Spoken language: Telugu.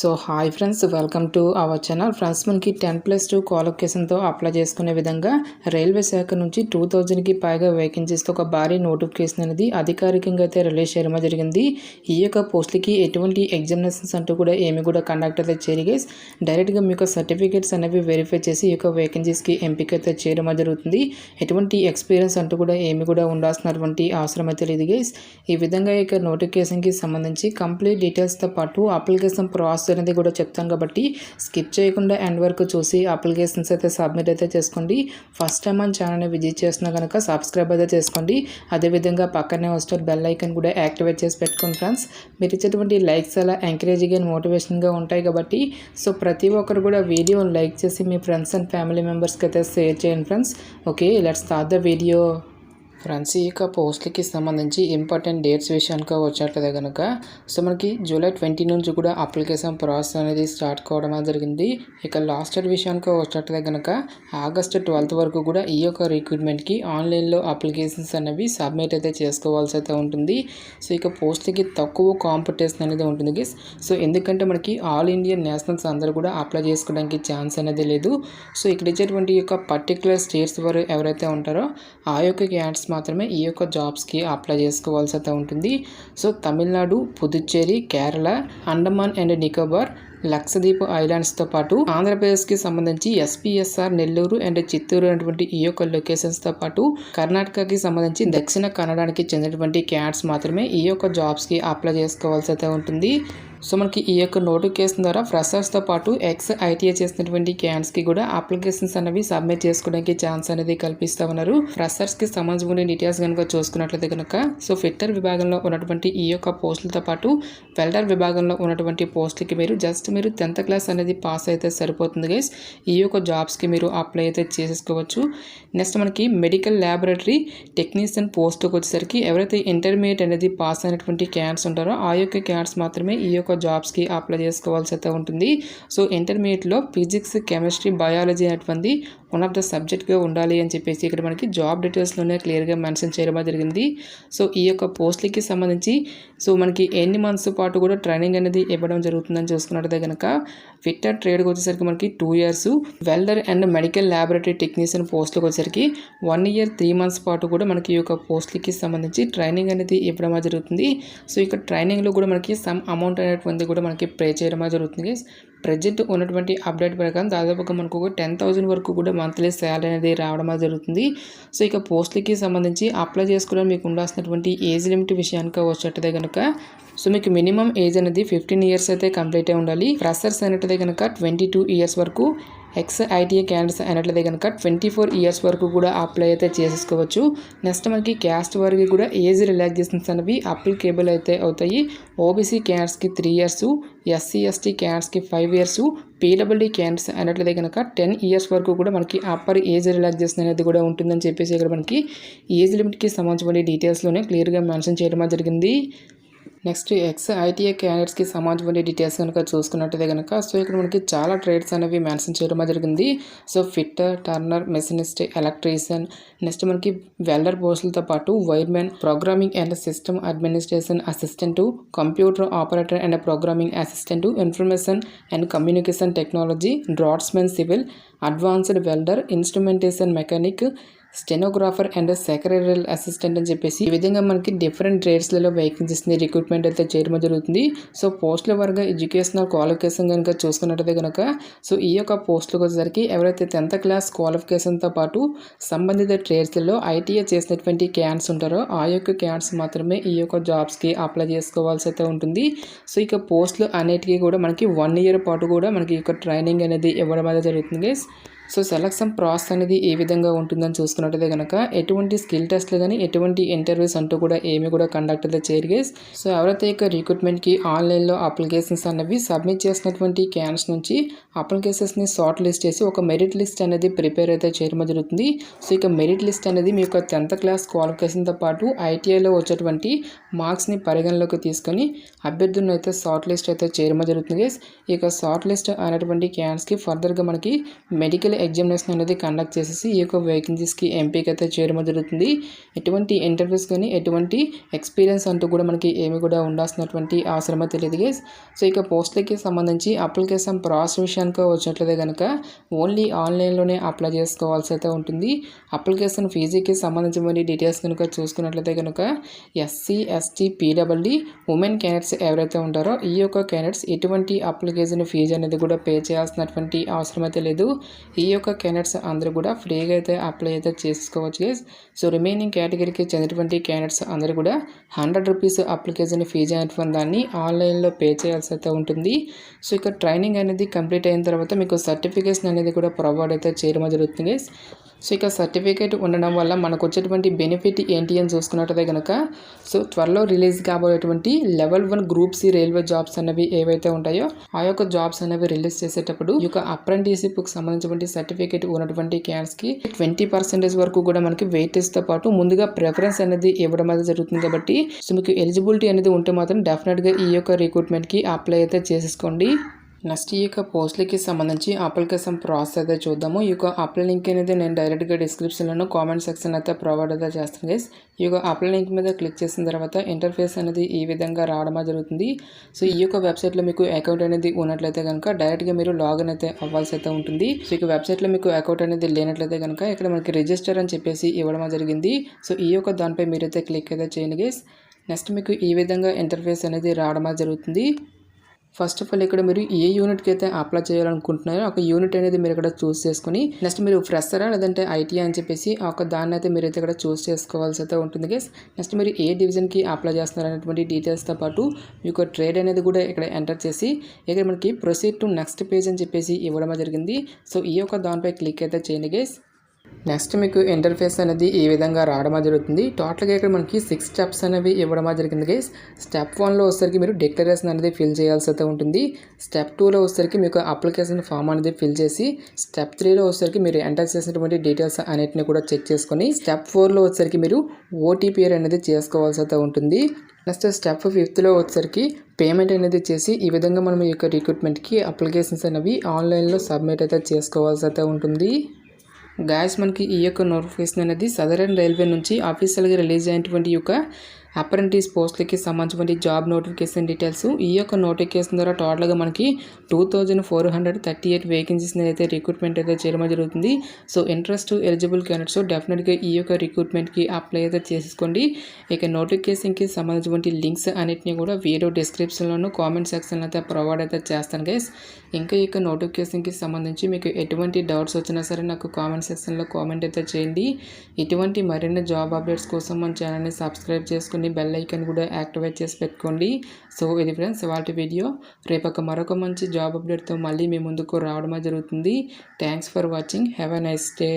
So hi friends, welcome to our channel. Friends, మనకి 10+2 క్వాలిఫికేషన్తో అప్లై చేసుకునే విధంగా రైల్వే శాఖ నుంచి 2000కి పైగా వేకెన్సీస్తో ఒక భారీ నోటిఫికేషన్ అనేది అధికారికంగా అయితే రిలీజ్ చేయడం జరిగింది. ఈ యొక్క పోస్టులకి ఎటువంటి ఎగ్జామినేషన్స్ అంటూ కూడా ఏమి కూడా కండక్ట్ అయితే చేయరు గైస్. డైరెక్ట్గా మీకు సర్టిఫికేట్స్ అనేవి వెరిఫై చేసి ఈ యొక్క వేకెన్సీస్కి ఎంపిక అయితే చేయడం జరుగుతుంది. ఎటువంటి ఎక్స్పీరియన్స్ అంటూ కూడా ఏమి కూడా ఉండాల్సినటువంటి అవసరం అయితే లేదు గైస్. ఈ విధంగా ఈ యొక్క నోటిఫికేషన్కి సంబంధించి కంప్లీట్ డీటెయిల్స్తో పాటు అప్లికేషన్ ప్రాసెస్ అనేది కూడా చెప్తాను కాబట్టి స్కిప్ చేయకుండా ఎండ్ వరకు చూసి అప్లికేషన్స్ అయితే సబ్మిట్ అయితే చేసుకోండి. ఫస్ట్ టైం మన ఛానల్ని విజిట్ చేస్తున్నా కనుక సబ్స్క్రైబ్ అయితే చేసుకోండి. అదేవిధంగా పక్కనే వస్తే బెల్ ఐకాన్ కూడా యాక్టివేట్ చేసి పెట్టుకోండి ఫ్రెండ్స్. మీరు ఇచ్చేటువంటి లైక్స్ అలా ఎంకరేజింగ్ అండ్ మోటివేషన్గా ఉంటాయి కాబట్టి సో ప్రతి ఒక్కరు కూడా వీడియోని లైక్ చేసి మీ ఫ్రెండ్స్ అండ్ ఫ్యామిలీ మెంబర్స్కి అయితే షేర్ చేయండి friends. Okay, let's start the video. Friends, ఈ యొక్క పోస్టులకి సంబంధించి ఇంపార్టెంట్ డేట్స్ విషయానికి వచ్చేట్లయితే కనుక సో మనకి జూలై 20 నుంచి కూడా అప్లికేషన్ ప్రాసెస్ అనేది స్టార్ట్ కావడం జరిగింది. ఇక లాస్ట్ డేట్ విషయానికి వచ్చేట్లయితే కనుక ఆగస్టు 12 వరకు కూడా ఈ యొక్క రిక్రూట్మెంట్కి ఆన్లైన్లో అప్లికేషన్స్ అనేవి సబ్మిట్ అయితే చేసుకోవాల్సి అయితే ఉంటుంది. సో ఇక పోస్టులకి తక్కువ కాంపిటీషన్ అనేది ఉంటుంది గైస్. సో ఎందుకంటే మనకి ఆల్ ఇండియా నేషనల్స్ అందరూ కూడా అప్లై చేసుకోవడానికి ఛాన్స్ అనేది లేదు. సో ఇక్కడ ఇచ్చేటువంటి యొక్క పర్టికులర్ స్టేట్స్ వారు ఎవరైతే ఉంటారో ఆ యొక్క క్యాండిడేట్స్ మాత్రమే ఈ యొక్క జాబ్స్కి అప్లై చేసుకోవాల్సి అయితే ఉంటుంది. సో తమిళనాడు, పుదుచ్చేరి, కేరళ, అండమాన్ అండ్ నికోబార్, లక్షద్వీప్ ఐలాండ్స్తో పాటు ఆంధ్రప్రదేశ్కి సంబంధించి ఎస్పీఎస్ఆర్, నెల్లూరు అండ్ చిత్తూరు అనేటువంటి ఈ యొక్క లొకేషన్స్తో పాటు కర్ణాటకకి సంబంధించి దక్షిణ కన్నడానికి చెందినటువంటి క్యాండిడేట్స్ మాత్రమే ఈ యొక్క జాబ్స్కి అప్లై చేసుకోవాల్సి అయితే ఉంటుంది. సో మనకి ఈ యొక్క నోటిఫికేషన్ ద్వారా ఫ్రెషర్స్తో పాటు ఐటీఐ చేసినటువంటి క్యాండిడేట్స్కి కూడా అప్లికేషన్స్ అనేవి సబ్మిట్ చేసుకోవడానికి ఛాన్స్ అనేది కల్పిస్తూ ఉన్నారు. ఫ్రెషర్స్కి సంబంధించిన డీటెయిల్స్ కనుక చూసుకున్నట్లయితే కనుక సో ఫిట్టర్ విభాగంలో ఉన్నటువంటి ఈ యొక్క పోస్టులతో పాటు వెల్డర్ విభాగంలో ఉన్నటువంటి పోస్టులకి మీరు 10th క్లాస్ అనేది పాస్ అయితే సరిపోతుంది గైస్. ఈ యొక్క జాబ్స్కి మీరు అప్లై అయితే చేసుకోవచ్చు. నెక్స్ట్ మనకి మెడికల్ ల్యాబొరేటరీ టెక్నీషియన్ పోస్ట్కి వచ్చేసరికి ఎవరైతే ఇంటర్మీడియట్ అనేది పాస్ అయినటువంటి క్యాండిడేట్స్ ఉంటారో ఆ యొక్క క్యాండిడేట్స్ మాత్రమే ఈ యొక్క జాబ్స్కి అప్లై చేసుకోవాల్సి అయితే ఉంటుంది. సో ఇంటర్మీడియట్లో ఫిజిక్స్, కెమిస్ట్రీ, బయాలజీ అనేటువంటి వన్ ఆఫ్ ద సబ్జెక్ట్గా ఉండాలి అని చెప్పేసి ఇక్కడ మనకి జాబ్ డీటెయిల్స్లోనే క్లియర్గా మెన్షన్ చేయడం జరిగింది. సో ఈ యొక్క పోస్టులకి సంబంధించి సో మనకి ఎన్ని మంత్స్ పాటు కూడా ట్రైనింగ్ అనేది ఇవ్వడం జరుగుతుందని చూసుకున్నట్లయితే కనుక ఫిట్టర్ ట్రేడ్కి వచ్చేసరికి మనకి 2 years, welder and medical laboratory technician పోస్టులకు వచ్చేసరికి 1 year 3 months పాటు కూడా మనకి ఈ యొక్క పోస్టులకి సంబంధించి ట్రైనింగ్ అనేది ఇవ్వడం జరుగుతుంది. సో ఇక్కడ ట్రైనింగ్లో కూడా మనకి సమ్ అమౌంట్ అనేటువంటి కూడా మనకి పే చేయడం జరుగుతుంది. ప్రజెంట్ ఉన్నటువంటి అప్డేట్ ప్రకారం దాదాపుగా మనకు 10,000 వరకు కూడా మంత్లీ శాలరీ అనేది రావడం జరుగుతుంది. సో ఇక పోస్టులకి సంబంధించి అప్లై చేసుకోవడం మీకు ఉండాల్సినటువంటి ఏజ్ లిమిట్ విషయానికి వచ్చేటదే కనుక సో మీకు మినిమం ఏజ్ అనేది 15 years అయితే కంప్లీట్ అయి ఉండాలి. ఫ్రెషర్స్ అయినట్లయితే కనుక 22 years వరకు, ఐటీఐ క్యాండిడేట్స్ అయినట్లయితే కనుక 24 years వరకు కూడా అప్లై అయితే చేసేసుకోవచ్చు. నెక్స్ట్ మనకి క్యాస్ట్ వరకు కూడా ఏజ్ రిలాక్సేషన్స్ అనేవి అప్లికేబుల్ అయితే అవుతాయి. ఓబీసీ క్యాండిడేట్స్కి 3 years, ఎస్సీ ఎస్టీ క్యాండిడేట్స్కి 5 years, పీడబ్ల్యూడీ క్యాండిడేట్స్ అయినట్లయితే కనుక 10 years వరకు కూడా మనకి అప్పర్ ఏజ్ రిలాక్సేషన్ అనేది కూడా ఉంటుందని చెప్పేసి ఇక్కడ మనకి ఏజ్ లిమిట్కి సంబంధించిన డీటెయిల్స్లోనే క్లియర్గా మెన్షన్ చేయడం జరిగింది. నెక్స్ట్ ఐటీఐ క్యాండిడేట్స్కి సంబంధించిన డీటెయిల్స్ కనుక చూసుకున్నట్టయితే కనుక సో ఇక్కడ మనకి చాలా ట్రేడ్స్ అనేవి మెన్షన్ చేయడం జరిగింది. So fitter, Turner, machinist, electrician, next మనకి వెల్డర్ పోస్టులతో పాటు wiremen, programming and system administration assistant, computer operator and programming assistant, information and communication technology, draughtsmen civil, advanced welder, instrumentation mechanic, stenographer and secretarial assistant అని చెప్పేసి ఈ విధంగా మనకి డిఫరెంట్ ట్రేడ్స్లలో వేకెన్సీస్ని రిక్రూట్మెంట్ అయితే చేయడం జరుగుతుంది. సో పోస్టుల వరకు ఎడ్యుకేషనల్ క్వాలిఫికేషన్ కనుక చూసుకున్నట్టయితే కనుక సో ఈ యొక్క పోస్టులకు వచ్చేసరికి ఎవరైతే 10th class క్వాలిఫికేషన్తో పాటు సంబంధిత ట్రేడ్స్లలో ఐటీఐ చేసినటువంటి క్యాండిడేట్స్ ఉంటారో ఆ యొక్క క్యాండిడేట్స్ మాత్రమే ఈ యొక్క జాబ్స్కి అప్లై చేసుకోవాల్సి అయితే ఉంటుంది. సో ఇక పోస్టులు అన్నిటికీ కూడా మనకి 1 year పాటు కూడా మనకి ఈ యొక్క ట్రైనింగ్ అనేది ఇవ్వడం అయితే జరుగుతుంది గైస్. సో సెలక్షన్ ప్రాసెస్ అనేది ఏ విధంగా ఉంటుందని చూసుకున్నట్టయితే కనుక ఎటువంటి స్కిల్ టెస్ట్లు కానీ ఎటువంటి ఇంటర్వ్యూస్ అంటూ కూడా ఏమి కూడా కండక్ట్ అయితే చేయరు గైస్. సో ఎవరైతే ఇక రిక్రూట్మెంట్కి ఆన్లైన్లో అప్లికేషన్స్ అనేవి సబ్మిట్ చేసినటువంటి క్యాండిడేట్స్ నుంచి అప్లికేషన్స్ని షార్ట్ లిస్ట్ చేసి ఒక మెరిట్ లిస్ట్ అనేది ప్రిపేర్ అయితే చేయడం జరుగుతుంది. సో ఇక మెరిట్ లిస్ట్ అనేది మీ యొక్క 10th class క్వాలిఫికేషన్తో పాటు ఐటీఐలో వచ్చేటువంటి మార్క్స్ని పరిగణలోకి తీసుకొని అభ్యర్థులను అయితే షార్ట్ లిస్ట్ అయితే చేయడం జరుగుతుంది గైస్. ఇక షార్ట్ లిస్ట్ అనేటువంటి క్యాండిడేట్స్కి ఫర్దర్గా మనకి మెడికల్ ఫిజికల్ ఎగ్జామినేషన్ అనేది కండక్ట్ చేసేసి ఈ యొక్క వేకెన్సీస్కి ఎంపిక అయితే చేయడం జరుగుతుంది. ఎటువంటి ఇంటర్వ్యూస్ కానీ ఎటువంటి ఎక్స్పీరియన్స్ అంటూ కూడా మనకి ఏమి కూడా ఉండాల్సినటువంటి అవసరం అయితే లేదు గైస్. సో ఇక పోస్టులకి సంబంధించి అప్లికేషన్ ప్రాసెస్ విషయానికి వచ్చినట్లయితే కనుక ఓన్లీ ఆన్లైన్లోనే అప్లై చేసుకోవాల్సి అయితే ఉంటుంది. అప్లికేషన్ ఫీజుకి సంబంధించిన డీటెయిల్స్ కనుక చూసుకున్నట్లయితే కనుక SC ST PWD women candidates ఎవరైతే ఉంటారో ఈ యొక్క క్యాండిడేట్స్ ఎటువంటి అప్లికేషన్ ఫీజు అనేది కూడా పే చేయాల్సినటువంటి అవసరం అయితే లేదు. ఈ యొక్క క్యాండిడేట్స్ అందరూ కూడా ఫ్రీగా అయితే అప్లై అయితే చేసుకోవచ్చు గైస్. సో రిమైనింగ్ కేటగిరీకి చెందినటువంటి క్యాండిడేట్స్ అందరూ కూడా 100 రూపీస్ అప్లికేషన్ ఫీజు అనేటువంటి దాన్ని ఆన్లైన్లో పే చేయాల్సి అయితే ఉంటుంది. సో ఇక ట్రైనింగ్ అనేది కంప్లీట్ అయిన తర్వాత మీకు సర్టిఫికేషన్ అనేది కూడా ప్రొవైడ్ అయితే చేయడం జరుగుతుంది గైస్. సో ఇక సర్టిఫికేట్ ఉండడం వల్ల మనకు వచ్చేటువంటి బెనిఫిట్ ఏంటి అని చూసుకున్నట్టయితే కనుక సో త్వరలో రిలీజ్ కాబోయేటువంటి level 1 group C railway jobs అనేవి ఏవైతే ఉంటాయో ఆ యొక్క జాబ్స్ అనేవి రిలీజ్ చేసేటప్పుడు ఈ యొక్క అప్రెంటిస్షిప్కి సంబంధించినటువంటి సర్టిఫికేట్ ఉన్నటువంటి క్యాండిడేట్స్కి 20% వరకు కూడా మనకి వెయిటేజ్తో పాటు ముందుగా ప్రిఫరెన్స్ అనేది ఇవ్వడం అనేది జరుగుతుంది. కాబట్టి సో మీకు ఎలిజిబిలిటీ అనేది ఉంటే మాత్రం డెఫినెట్గా ఈ యొక్క రిక్రూట్మెంట్కి అప్లై అయితే చేసేసుకోండి. నెక్స్ట్ ఈ యొక్క పోస్టులకి సంబంధించి అప్లికేషన్ ప్రాసెస్ అయితే చూద్దాము. ఈ యొక్క అప్లై లింక్ అనేది నేను డైరెక్ట్గా డిస్క్రిప్షన్లోనూ కామెంట్ సెక్షన్ అయితే ప్రొవైడ్ అయితే చేస్తాను గైస్. ఈ యొక్క అప్లై లింక్ మీద క్లిక్ చేసిన తర్వాత ఇంటర్ఫేస్ అనేది ఈ విధంగా రావడం జరుగుతుంది. సో ఈ యొక్క వెబ్సైట్లో మీకు అకౌంట్ అనేది ఉన్నట్లయితే కనుక డైరెక్ట్గా మీరు లాగిన్ అయితే అవ్వాల్సి అయితే ఉంటుంది. సో ఈ వెబ్సైట్లో మీకు అకౌంట్ అనేది లేనట్లయితే కనుక ఇక్కడ మనకి రిజిస్టర్ అని చెప్పేసి ఇవ్వడం జరిగింది. సో ఈ యొక్క దానిపై మీరైతే క్లిక్ అయితే చేయండి గైస్. నెక్స్ట్ మీకు ఈ విధంగా ఇంటర్ఫేస్ అనేది రావడం జరుగుతుంది. ఫస్ట్ ఆఫ్ ఆల్ ఇక్కడ మీరు ఏ యూనిట్కి అయితే అప్లై చేయాలనుకుంటున్నారో ఒక యూనిట్ అనేది మీరు ఇక్కడ చూస్ చేసుకుని నెక్స్ట్ మీరు ఫ్రెషరా లేదంటే ఐటీ అని చెప్పేసి ఒక దాన్ని అయితే మీరైతే ఇక్కడ చూస్ చేసుకోవాల్సి అయితే ఉంటుంది గైస్. నెక్స్ట్ మీరు ఏ డివిజన్కి అప్లై చేస్తున్నారు అనేటువంటి డీటెయిల్స్తో పాటు మీకు ట్రేడ్ అనేది కూడా ఇక్కడ ఎంటర్ చేసి ఇక్కడ మనకి ప్రొసీడ్ టు నెక్స్ట్ పేజ్ అని చెప్పేసి ఇవ్వడం జరిగింది. సో ఈ యొక్క దానిపై క్లిక్ అయితే చేయండి గైస్. నెక్స్ట్ మీకు ఇంటర్ఫేస్ అనేది ఈ విధంగా రావడం జరుగుతుంది. టోటల్గా ఇక్కడ మనకి 6 స్టెప్స్ అనేవి ఇవ్వడం జరిగింది గైస్. స్టెప్ 1లో వచ్చేసరికి మీరు డిక్లరేషన్ అనేది ఫిల్ చేయాల్సి అయితే ఉంటుంది. స్టెప్ 2లో వచ్చేసరికి మీకు అప్లికేషన్ ఫామ్ అనేది ఫిల్ చేసి స్టెప్ 3లో వచ్చేసరికి మీరు ఎంటర్ చేసినటువంటి డీటెయిల్స్ అన్నిటిని కూడా చెక్ చేసుకొని స్టెప్ 4లో వచ్చేసరికి మీరు ఓటీపీ అనేది చేసుకోవాల్సి అయితే ఉంటుంది. నెక్స్ట్ స్టెప్ 5లో వచ్చేసరికి పేమెంట్ అనేది చేసి ఈ విధంగా మనం ఈ యొక్క రిక్రూట్మెంట్కి అప్లికేషన్స్ అనేవి ఆన్లైన్లో సబ్మిట్ అయితే చేసుకోవాల్సి అయితే ఉంటుంది. గాయస్ మనకి ఈ యొక్క నోటిఫికేషన్ అనేది సదరన్ రైల్వే నుంచి ఆఫీషియల్గా రిలీజ్ అయినటువంటి యొక్క అప్రెంటిస్ పోస్టులకి సంబంధించిన జాబ్ నోటిఫికేషన్ డీటెయిల్స్. ఈ యొక్క నోటిఫికేషన్ ద్వారా టోటల్గా మనకి 2438 వేకెన్సీస్ని అయితే రిక్రూట్మెంట్ అయితే చేయడం జరుగుతుంది. సో ఇంట్రెస్ట్ ఎలిజిబుల్ క్యాండిడేట్స్ డెఫినెట్గా ఈ యొక్క రిక్రూట్మెంట్కి అప్లై అయితే చేసుకోండి. ఇక నోటిఫికేషన్కి సంబంధించిన లింక్స్ అన్నిటిని కూడా వీడియో డిస్క్రిప్షన్లోనూ కామెంట్ సెక్షన్లో అయితే ప్రొవైడ్ అయితే చేస్తాను గైస్. ఇంకా ఈ యొక్క నోటిఫికేషన్కి సంబంధించి మీకు ఎటువంటి డౌట్స్ వచ్చినా సరే నాకు కామెంట్ సెక్షన్లో కామెంట్ అయితే చేయండి. ఇటువంటి మరిన్ని జాబ్ అప్డేట్స్ కోసం మన ఛానల్ని సబ్స్క్రైబ్ చేసుకుని బెల్ ఐకాన్ కూడా యాక్టివేట్ చేసి పెట్టుకోండి. సో ఇది ఫ్రెండ్స్ ఇవాల్టి వీడియో. రేపు మరొక మంచి జాబ్ అప్డేట్తో మళ్ళీ మీ ముందుకు రావడం జరుగుతుంది. Thanks for watching. Have a nice day.